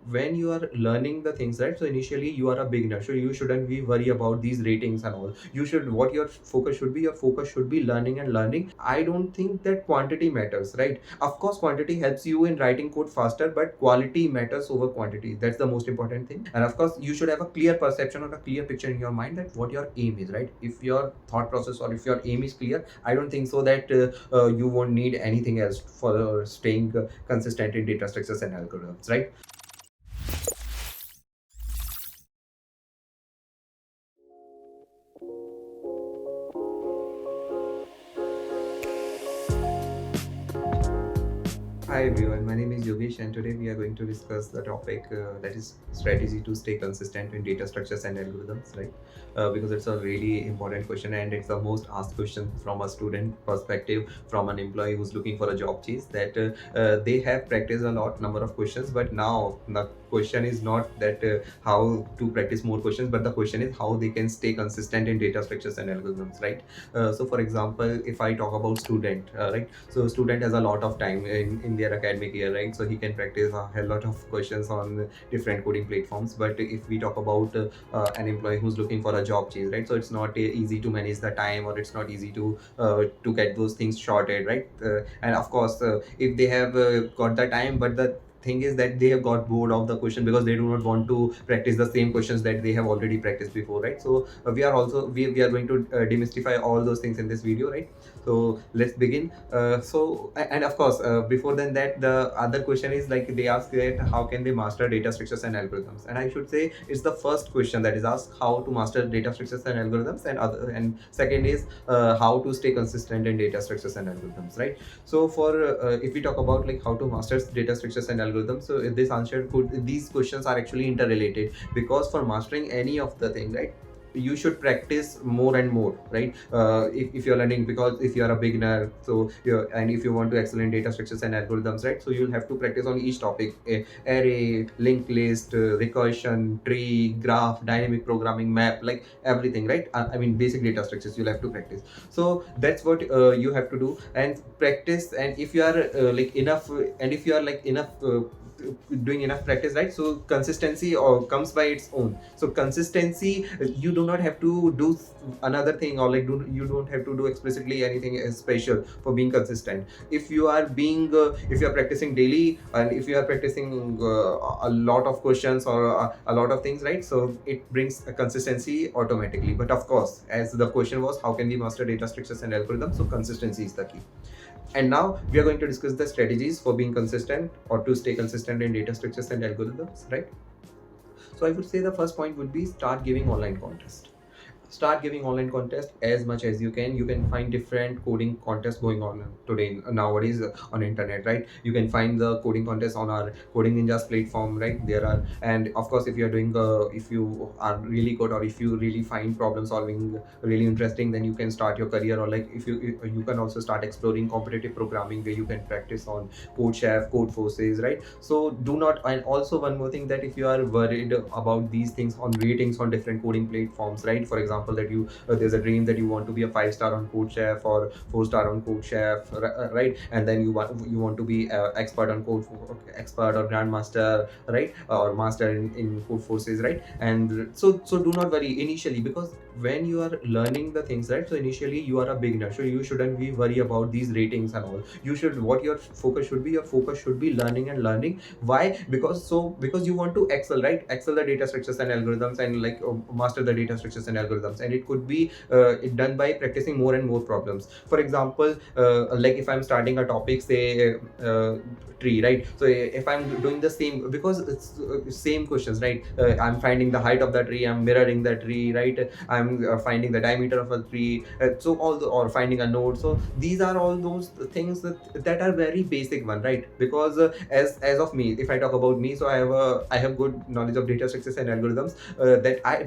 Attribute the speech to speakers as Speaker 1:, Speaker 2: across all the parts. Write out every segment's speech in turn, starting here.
Speaker 1: when you are learning the things, right, so initially you are a beginner, so you shouldn't be worry about these ratings and all. You should, what your focus should be, your focus should be learning and learning. I don't think that quantity matters, right? Of course quantity helps you in writing code faster, but quality matters over quantity. That's the most important thing. And of course you should have a clear perception or a clear picture in your mind that what your aim is, right? If your thought process or if your aim is clear, I don't think so that you won't need anything else for staying consistent in data structures and algorithms, right? Hi everyone, my name is Yogesh and today we are going to discuss the topic that is strategy to stay consistent in data structures and algorithms, right? Because it's a really important question and it's the most asked question from a student perspective, from an employee who's looking for a job change, that they have practiced a lot number of questions, but now the question is not that how to practice more questions, but the question is how they can stay consistent in data structures and algorithms, right? So for example, if I talk about student, right, so student has a lot of time in their academic year, right? So he can practice a hell lot of questions on different coding platforms. But if we talk about an employee who's looking for a job change, right, so it's not easy to manage the time, or it's not easy to get those things sorted, right? And of course if they have got the time, but the thing is that they have got bored of the question because they do not want to practice the same questions that they have already practiced before, right? So we are going to demystify all those things in this video, right? So let's begin. And of course before then that, the other question is like they ask that how can they master data structures and algorithms, and I should say it's the first question that is asked, how to master data structures and algorithms, and second is how to stay consistent in data structures and algorithms, right? So for if we talk about like how to master data structures and algorithms, so this answer could, these questions are actually interrelated, because for mastering any of the thing, right, you should practice more and more, right? If you're learning, because if you're a beginner, so and if you want to excel in data structures and algorithms, right, so you'll have to practice on each topic: array, linked list, recursion, tree, graph, dynamic programming, map, like everything, right? I mean basic data structures you'll have to practice. So that's what you have to do and practice. And if you are like enough, and if you are like enough doing enough practice, right, so consistency or comes by its own. So consistency, you do not have to do another thing, or like you don't have to do explicitly anything special for being consistent. If you are being if you are practicing daily, and if you are practicing a lot of questions or a lot of things, right, so it brings a consistency automatically. But of course, as the question was, how can we master data structures and algorithms, so consistency is the key. And now we are going to discuss the strategies for being consistent or to stay consistent in data structures and algorithms, right? So I would say the first point would be start giving online contests. Start giving online contests as much as you can. You can find different coding contests going on today nowadays on internet, right? You can find the coding contests on our coding ninjas platform, right? There are, and of course if you are doing if you are really good, or if you really find problem solving really interesting, then you can start your career. Or like if you can also start exploring competitive programming, where you can practice on code chef, code forces, right? So do not. And also one more thing, that if you are worried about these things on ratings on different coding platforms, right, for example that you there's a dream that you want to be a 5-star on code chef or 4-star on code chef, right? And then you want to be expert on code, expert or grandmaster, right, or master in code forces, right? And so do not worry initially, because when you are learning the things, right, so initially you are a beginner, so you shouldn't be worry about these ratings and all. You should, what your focus should be, your focus should be learning and learning. Why? Because you want to excel, right? Excel the data structures and algorithms, and like master the data structures and algorithms. And it could be done by practicing more and more problems. For example, like if I'm starting a topic, say tree, right? So if I'm doing the same, because it's same questions, right? I'm finding the height of the tree, I'm mirroring the tree, right? I'm finding the diameter of a tree, so all the, or finding a node. So these are all those things that are very basic one, right? Because as of me, if I talk about me, so I have good knowledge of data structures and algorithms,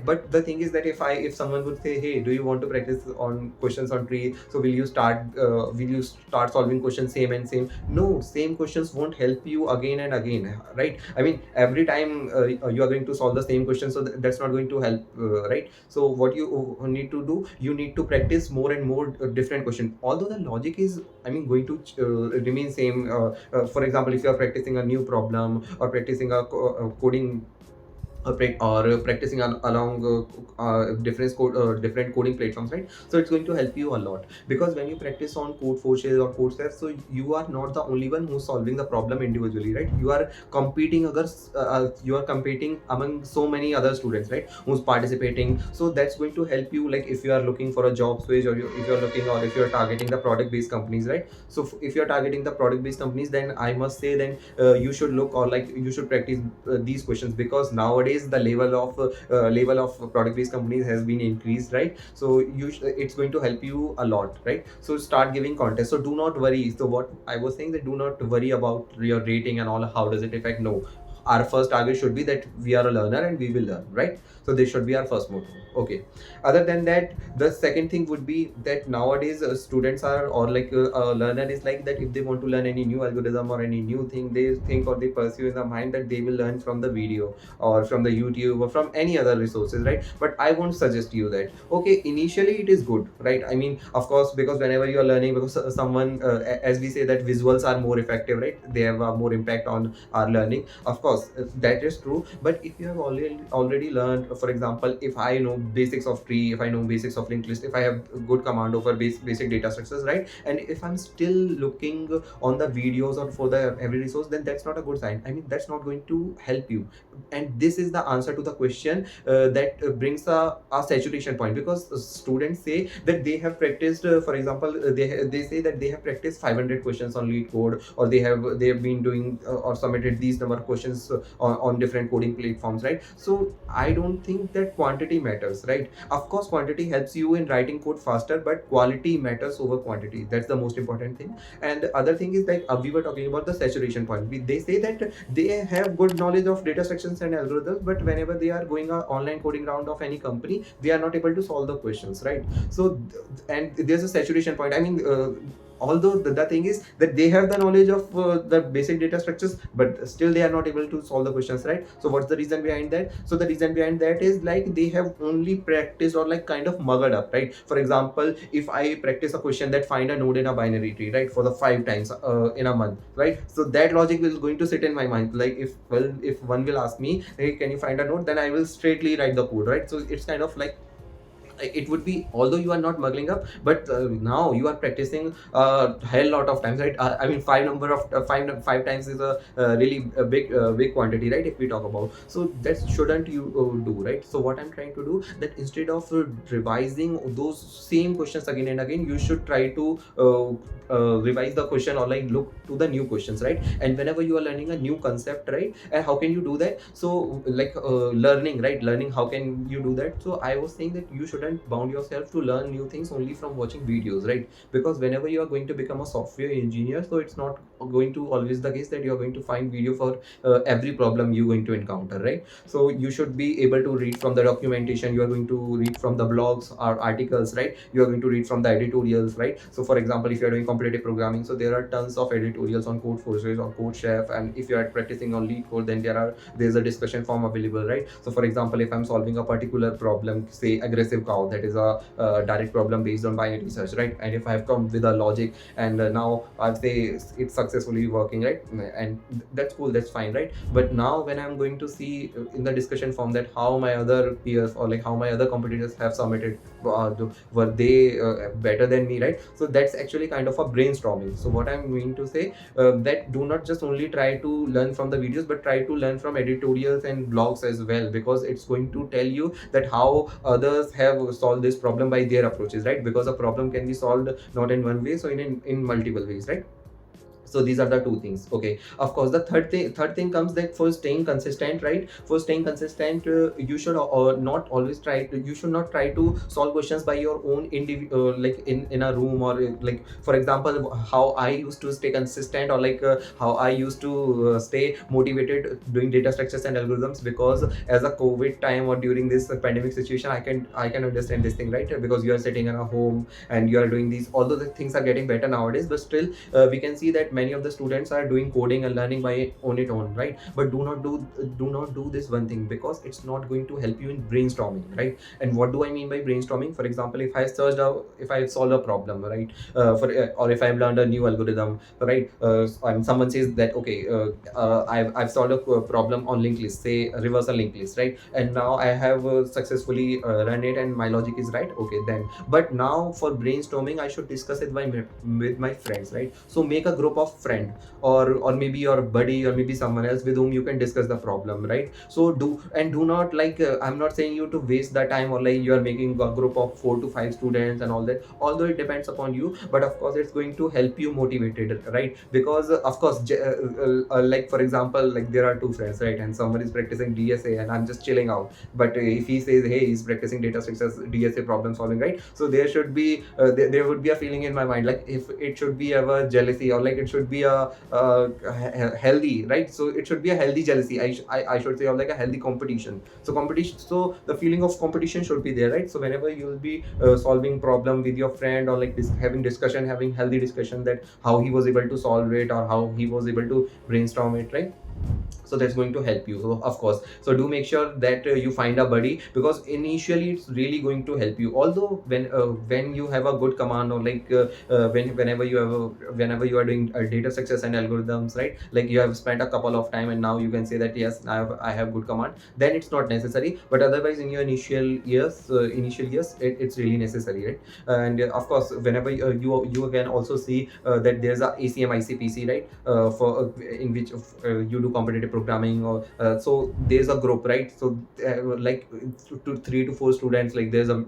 Speaker 1: but the thing is that if someone someone would say, hey, do you want to practice on questions on tree? So will you start solving questions same and same? No, same questions won't help you again and again, right? I mean, every time you are going to solve the same question, so that's not going to help, right? So what you need to do, you need to practice more and more different questions, although the logic is, I mean, going to remain same. For example, if you are practicing a new problem or practicing a coding or practicing along different coding platforms, right? So it's going to help you a lot, because when you practice on code forces or coursera, so you are not the only one who's solving the problem individually, right? You are competing others, you are competing among so many other students, right, who's participating. So that's going to help you, like if you are looking for a job switch, or if you're looking, or if you're targeting the product based companies, right? So if you're targeting the product based companies, then I must say, then you should look, or like you should practice these questions, because nowadays the level of product based companies has been increased, right? So it's going to help you a lot, right? So start giving contests. So do not worry. So what I was saying, that do not worry about your rating and all, how does it affect. No, our first target should be that we are a learner and we will learn, right? So this should be our first motto. Okay, other than that, the second thing would be that nowadays students are, or like a learner is like that, if they want to learn any new algorithm or any new thing, they think or they pursue in the mind that they will learn from the video or from the YouTube or from any other resources, right? But I won't suggest you that. Okay, initially it is good, right? I mean, of course, because whenever you are learning, because someone as we say that visuals are more effective, right? They have more impact on our learning. Of course, that is true. But if you have already learned, for example, if I know basics of tree, if I know basics of linked list, if I have good command over basic data structures, right? And if I'm still looking on the videos or for the every resource, then that's not a good sign. I mean, that's not going to help you. And this is the answer to the question that brings a saturation point, because students say that they have practiced, for example, they say that they have practiced 500 questions on lead code, or they have been doing or submitted these number of questions on different coding platforms, right? So I don't think that quantity matters, right? Of course, quantity helps you in writing code faster, but quality matters over quantity. That's the most important thing. And the other thing is, like we were talking about the saturation point. They say that they have good knowledge of data structures and algorithms, but whenever they are going a online coding round of any company, they are not able to solve the questions, right? So and there's a saturation point. I mean, although the thing is that they have the knowledge of the basic data structures, but still they are not able to solve the questions, right? So what's the reason behind that? So the reason behind that is, like, they have only practiced, or like kind of mugged up, right? For example, if I practice a question that find a node in a binary tree, right, for the 5 times in a month, right? So that logic is going to sit in my mind. Like if one will ask me, hey, can you find a node, then I will straightly write the code, right? So it's kind of like, it would be, although you are not muggling up, but now you are practicing a hell lot of times, right? I mean, five times is a really a big quantity, right? If we talk about, so that shouldn't you do, right? So what I'm trying to do, that instead of revising those same questions again and again, you should try to revise the question, or like look to the new questions, right? And whenever you are learning a new concept, right, and how can you do that? So like learning, right? Learning, how can you do that? So I was saying that you shouldn't bound yourself to learn new things only from watching videos, right? Because whenever you are going to become a software engineer, so it's not going to always the case that you are going to find video for every problem you're going to encounter, right? So you should be able to read from the documentation, you are going to read from the blogs or articles, right? You are going to read from the editorials, right? So for example, if you are doing competitive programming, so there are tons of editorials on code forces or code chef, and if you are practicing on lead code, then there's a discussion form available, right? So for example, if I'm solving a particular problem, say aggressive cow, that is a direct problem based on binary search, right? And if I have come with a logic, and now I'll say it's successfully working, right? And that's cool, that's fine, right? But now when I'm going to see in the discussion form that how my other peers, or like how my other competitors have submitted, were they better than me, right? So that's actually kind of a brainstorming. So what I'm going to say, that do not just only try to learn from the videos, but try to learn from editorials and blogs as well, because it's going to tell you that how others have solved this problem by their approaches, right? Because a problem can be solved not in one way, so in multiple ways, right? So these are the two things. Okay, of course the third thing comes that for staying consistent, right? For staying consistent, you should not always try to, you should not try to solve questions by your own like in a room, or like for example how I used to stay consistent, or like how I used to stay motivated doing data structures and algorithms, because as a COVID time or during this pandemic situation, I can understand this thing, right? Because you are sitting in a home and you are doing these, although the things are getting better nowadays, but still we can see that many of the students are doing coding and learning by on its own, right? But do not do this one thing, because it's not going to help you in brainstorming, right? And what do I mean by brainstorming? For example, if I solve a problem, right? Or if I've learned a new algorithm, right? And someone says that, okay, I've solved a problem on linked list, say a reversal linked list, right? And now I have successfully run it and my logic is right. Okay, then but now for brainstorming I should discuss it with my friends, right? So make a group of friend, or maybe your buddy, or maybe someone else with whom you can discuss the problem, right? So do not like I'm not saying you to waste the time, or like you are making a group of 4 to 5 students and all that, although it depends upon you, but of course it's going to help you motivated, right? Because of course like for example, like there are two friends, right? And someone is practicing DSA and I'm just chilling out, but if he says, hey, he's practicing data structures, DSA problem solving, right? So there should be there would be a feeling in my mind, like if it should be ever jealousy, or like it should be a healthy, right? So it should be a healthy jealousy, I should say, or like a healthy competition. So competition, so the feeling of competition should be there, right? So whenever you will be solving problem with your friend, or like having discussion, having healthy discussion, that how he was able to solve it, or how he was able to brainstorm it, right? So that's going to help you. So of course, so do make sure that you find a buddy, because initially it's really going to help you. Although when you have a good command, or like whenever you are doing data structures and algorithms, right? Like you have spent a couple of time and now you can say that yes, I have good command, then it's not necessary. But otherwise in your initial years it's really necessary, right? And of course whenever you can also see that there's a ACM ICPC, right? For in which you do competitive programming, or so there's a group, right? So like 3 to 4 students, like there's a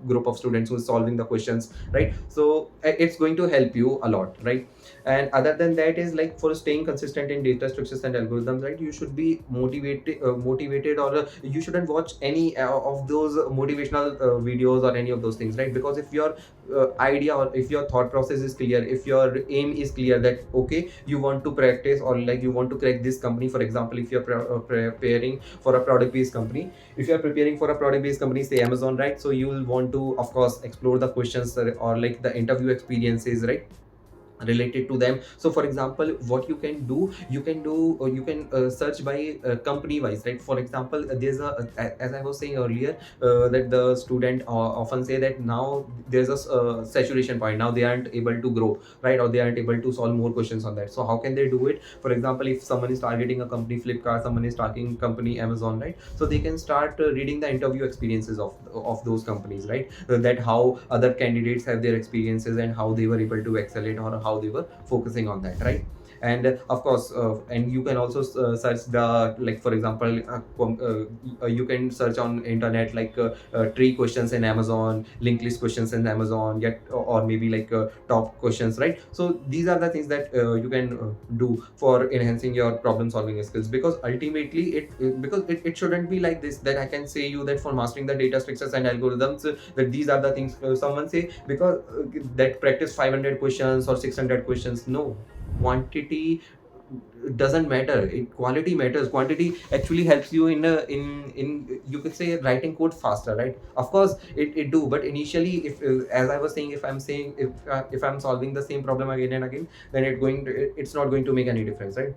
Speaker 1: group of students who is solving the questions, right? So it's going to help you a lot, right? And other than that is like for staying consistent in data structures and algorithms, right? You should be motivated, or you shouldn't watch any of those motivational videos or any of those things, right? Because if your idea, or if your thought process is clear, if your aim is clear, that okay, you want to practice, or like you want to crack this company. For example, if you're preparing for a product based company, if you're preparing for a product based company, say Amazon, right? So you will want to of course explore the questions, or like the interview experiences, right, related to them. So for example, what you can do, or you can search by company wise, right? For example, there's as I was saying earlier, that the student often say that now there's a saturation point, now they aren't able to grow, right? Or they aren't able to solve more questions on that. So how can they do it? For example, if someone is targeting a company Flipkart, someone is targeting company Amazon, right? So they can start reading the interview experiences of those companies, right? That how other candidates have their experiences, and how they were able to excel it, or how they were focusing on that, right? And of course and you can also search the, like for example you can search on internet, like tree questions in Amazon, linked list questions in Amazon, yet or maybe like top questions, right? So these are the things that you can do for enhancing your problem solving skills. Because ultimately it shouldn't be like this, that I can say you that for mastering the data structures and algorithms, that these are the things someone say, because that practice 500 questions or 600 questions. No, quantity doesn't matter, quality matters. Quantity actually helps you in you could say writing code faster, right? Of course it do, but initially, if as I was saying, if I'm solving the same problem again and again, then it's not going to make any difference, right?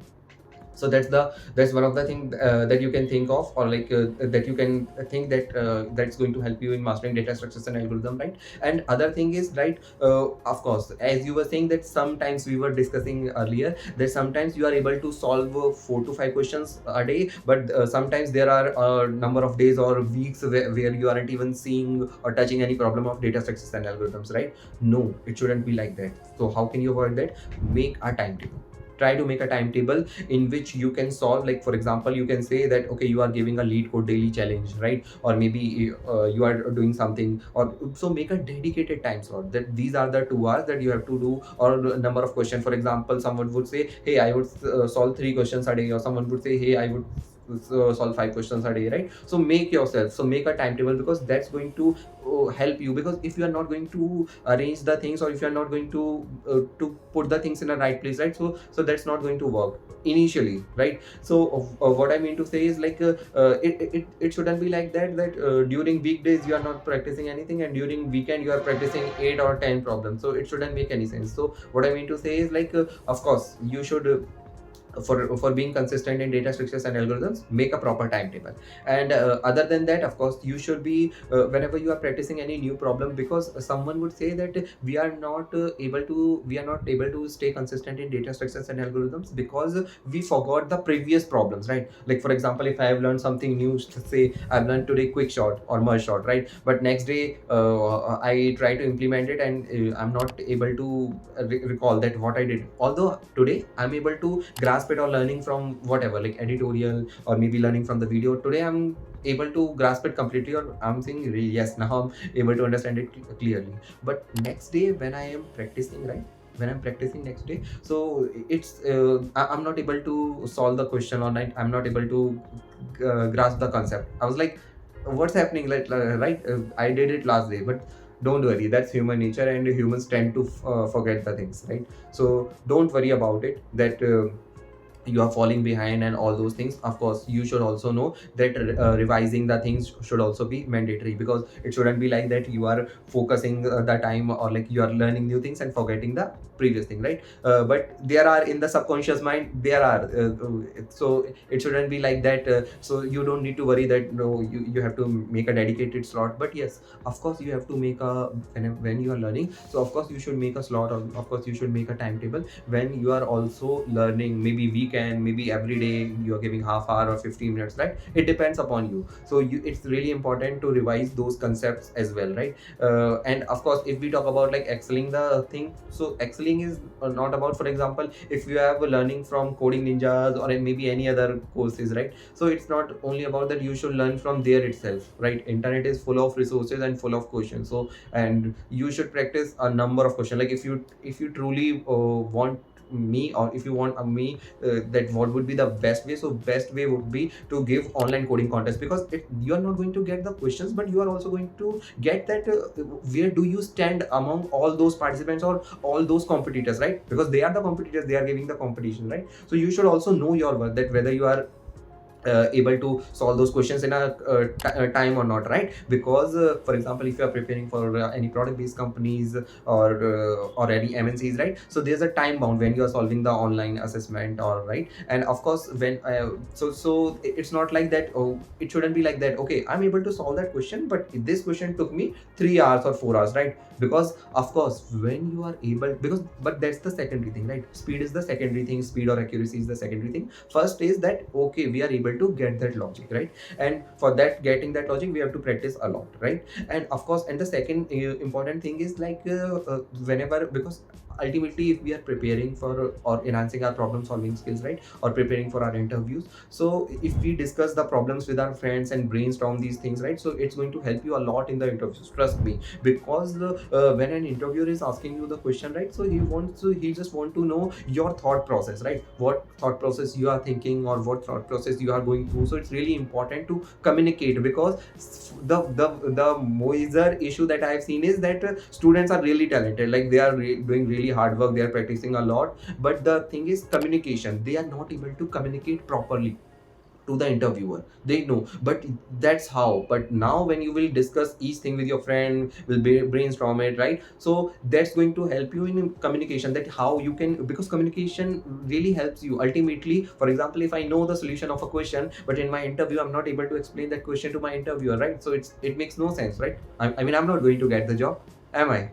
Speaker 1: So that's one of the thing that you can think of, or like that you can think that that's going to help you in mastering data structures and algorithm, right? And other thing is, right, of course, as you were saying, that sometimes we were discussing earlier, that sometimes you are able to solve 4 to 5 questions a day, but sometimes there are a number of days or weeks where you aren't even seeing or touching any problem of data structures and algorithms, right? No, it shouldn't be like that. So how can you avoid that? Make a timetable. try to make a timetable in which you can solve. Like for example, you can say that okay, you are giving a lead code daily challenge, right? Or maybe you are doing something, or so make a dedicated time slot that these are the 2 hours that you have to do, or a number of questions. For example, someone would say, hey, I would solve 3 questions a day, or someone would say, hey, I would solve 5 questions a day, right? So make yourself, so make a timetable, because that's going to help you. Because if you are not going to arrange the things, or if you are not going to put the things in the right place, right? So that's not going to work initially, right? So what I mean to say is like it shouldn't be like that during weekdays you are not practicing anything, and during weekend you are practicing 8 or 10 problems. So it shouldn't make any sense. So what I mean to say is like of course you should for being consistent in data structures and algorithms, make a proper timetable. And other than that, of course, you should be whenever you are practicing any new problem, because someone would say that we are not able to stay consistent in data structures and algorithms because we forgot the previous problems, right? Like for example, if I have learned something new, say I've learned today quick shot or merge shot, right? But next day I try to implement it, and I'm not able to recall that what I did, although today I'm able to grasp it, or learning from whatever, like editorial, or maybe learning from the video. Today I'm able to grasp it completely, or I'm saying yes, now I'm able to understand it clearly. But next day when I am practicing, right, when I'm practicing next day, so it's I'm not able to solve the question, or I'm not able to grasp the concept. I was like, what's happening, like right, I did it last day. But don't worry, that's human nature, and humans tend to forget the things, right? So don't worry about it, that you are falling behind and all those things. Of course, you should also know that revising the things should also be mandatory, because it shouldn't be like that you are focusing the time, or like you are learning new things and forgetting the previous thing, right? But there are in the subconscious mind, there are so it shouldn't be like that. So you don't need to worry that no, you have to make a dedicated slot. But yes, of course you have to make a, when you are learning, so of course you should make a slot, or of course you should make a timetable when you are also learning. Maybe weekend, maybe every day you are giving half hour or 15 minutes, right? It depends upon you. So it's really important to revise those concepts as well, right? And of course, if we talk about like excelling the thing, so excelling is not about, for example, if you have a learning from coding ninjas or maybe any other courses, right? So it's not only about that you should learn from there itself, right? Internet is full of resources and full of questions. So and you should practice a number of questions. Like if you truly want me, or if you want me that what would be the best way, so best way would be to give online coding contest, because you are not going to get the questions, but you are also going to get that where do you stand among all those participants or all those competitors, right? Because they are the competitors, they are giving the competition, right? So you should also know your worth, that whether you are able to solve those questions in a time or not, right? Because for example, if you are preparing for any product based companies, or any MNCs, right? So there's a time bound when you are solving the online assessment, or right. And of course when so it's not like that. Oh, it shouldn't be like that, okay, I'm able to solve that question, but this question took me 3 hours or 4 hours, right? Because of course when you are able, because but that's the secondary thing, right? Speed is the secondary thing, speed or accuracy is the secondary thing. First is that okay, we are able to get that logic, right? And for that, getting that logic, we have to practice a lot, right? And of course, and the second important thing is like whenever, because ultimately if we are preparing for or enhancing our problem solving skills, right, or preparing for our interviews, so if we discuss the problems with our friends and brainstorm these things, right, so it's going to help you a lot in the interviews, trust me. Because when an interviewer is asking you the question, right, so he just want to know your thought process, right? What thought process you are thinking, or what thought process you are going through. So it's really important to communicate, because the major issue that I have seen is that students are really talented, like they are doing really hard work, they are practicing a lot, but the thing is communication, they are not able to communicate properly to the interviewer. They know, but that's how. But now when you will discuss each thing with your friend, will brainstorm it, right? So that's going to help you in communication, that how you can, because communication really helps you ultimately. For example, if I know the solution of a question, but in my interview I'm not able to explain that question to my interviewer, right? So it makes no sense, right? I mean, I'm not going to get the job, am I?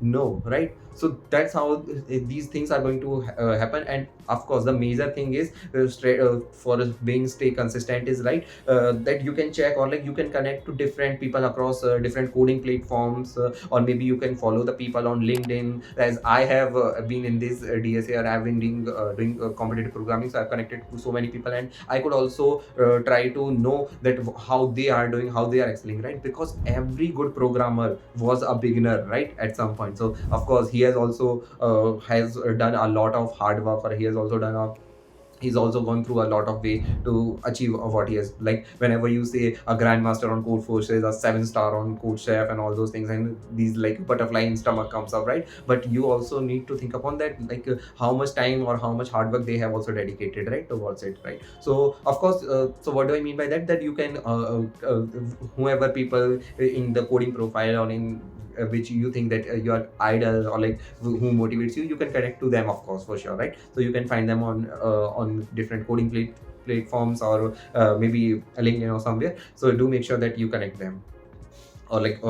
Speaker 1: No, right? So that's how these things are going to happen. And of course the major thing is for being stay consistent is right, that you can check, or like you can connect to different people across different coding platforms, or maybe you can follow the people on LinkedIn, as I have been in this DSA, or I've been doing competitive programming, so I've connected to so many people, and I could also try to know that how they are doing, how they are excelling, right? Because every good programmer was a beginner, right, at some point. So of course he has also has done a lot of hard work, or he has also done a he's also gone through a lot of way to achieve what he has. Like whenever you say a grandmaster on code forces, a 7-star on code chef, and all those things, and these like butterfly in stomach comes up, right? But you also need to think upon that, like how much time or how much hard work they have also dedicated, right, towards it, right? So of course, so what do I mean by that? That you can whoever people in the coding profile, or in which you think that your idol, or like who motivates you, you can connect to them, of course, for sure, right? So you can find them on different coding platforms, or maybe a LinkedIn or somewhere. So do make sure that you connect them, or like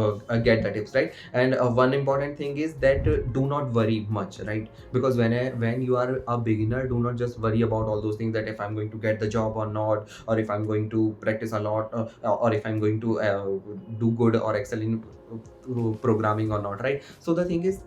Speaker 1: get the tips, right? And one important thing is that do not worry much, right? Because when you are a beginner, do not just worry about all those things, that if I'm going to get the job or not, or if I'm going to practice a lot, or if I'm going to do good or excel in programming or not, right? So the thing is,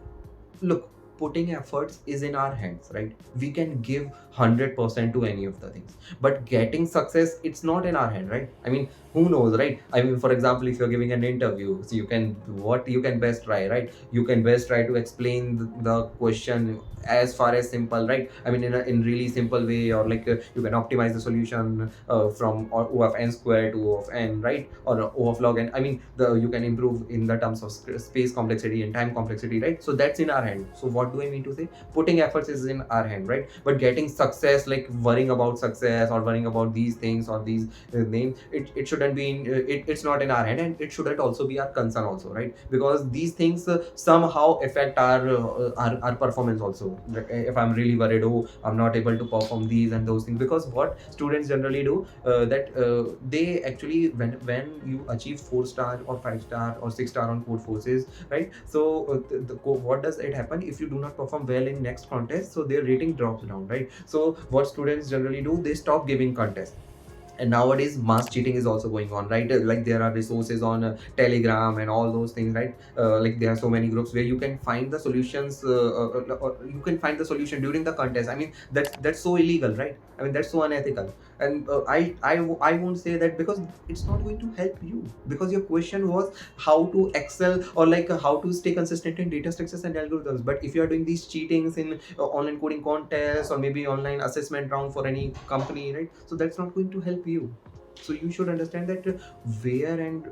Speaker 1: look, putting efforts is in our hands, right? We can give 100% to any of the things, but getting success, it's not in our hand, right? I mean, who knows, right? I mean, for example, if you're giving an interview, so you can, what you can best try, right? You can best try to explain the question as far as simple, right? I mean, in really simple way, or like you can optimize the solution from O of n square to O of n, right? Or O of log n. I mean, you can improve in the terms of space complexity and time complexity, right? So that's in our hand. So what do I mean to say? Putting efforts is in our hand, right? But getting success, like worrying about success, or worrying about these things, or these names, it shouldn't be in it's not in our hand, and it shouldn't also be our concern also, right? Because these things somehow affect our performance also. Like, if I'm really worried, oh, I'm not able to perform these and those things, because what students generally do, that they actually, when you achieve 4-star or 5-star or 6-star on code forces, right? So what does it happen if you do not perform well in next contest? So their rating drops down, right? So what students generally do, they stop giving contests. And nowadays mass cheating is also going on, right? Like there are resources on Telegram and all those things, right? Like there are so many groups where you can find the solutions, or you can find the solution during the contest. I mean, that's so illegal, right? I mean, that's so unethical. And I won't say that, because it's not going to help you, because your question was how to excel, or like how to stay consistent in data structures and algorithms. But if you are doing these cheatings in online coding contests, or maybe online assessment round for any company, right? So that's not going to help you. So you should understand that where and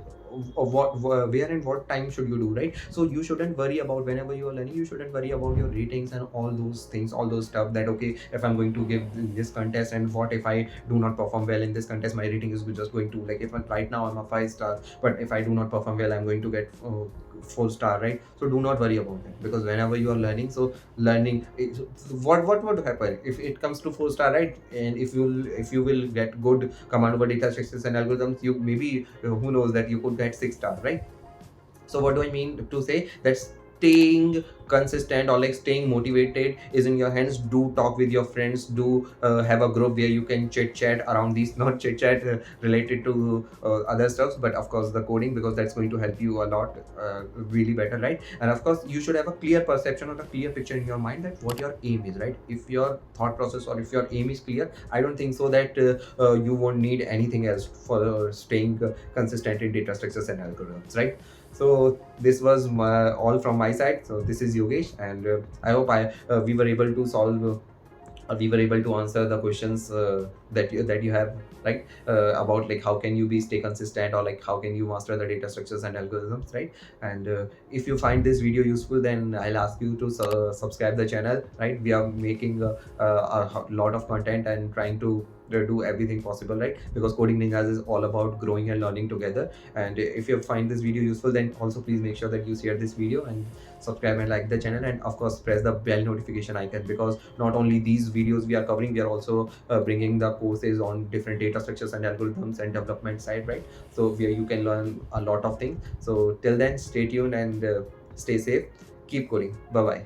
Speaker 1: where and what time should you do, right? So you shouldn't worry about, whenever you are learning, you shouldn't worry about your ratings and all those things, all those stuff, that okay, if I'm going to give this contest, and what if I do not perform well in this contest, my rating is just going to, like, if right now I'm a 5-star, but if I do not perform well, I'm going to get 4-star, right? So do not worry about it, because whenever you are learning, so learning what would happen if it comes to 4-star, right? And if you will get good command over data structures and algorithms, you maybe who knows, that you could get 6-star, right? So what do I mean to say? That staying consistent, or like staying motivated, is in your hands. Do talk with your friends, do have a group where you can chit chat around these, not chit chat related to other stuffs, but of course the coding, because that's going to help you a lot, really better, right? And of course you should have a clear perception, or a clear picture in your mind, that what your aim is, right? If your thought process, or if your aim is clear, I don't think so that you won't need anything else for staying consistent in data structures and algorithms, right? So this was all from my side. So this is Yogesh, and I hope we were able to solve, we were able to answer the questions that you have, right? About like how can you stay consistent, or like how can you master the data structures and algorithms, right? And if you find this video useful, then I'll ask you to subscribe the channel, right? We are making a lot of content and trying to do everything possible, right? Because Coding Ninjas is all about growing and learning together. And if you find this video useful, then also please make sure that you share this video and subscribe and like the channel, and of course press the bell notification icon, because not only these videos we are covering, we are also bringing the courses on different data structures and algorithms and development side, right? So where you can learn a lot of things. So till then, stay tuned and stay safe, keep coding. Bye bye.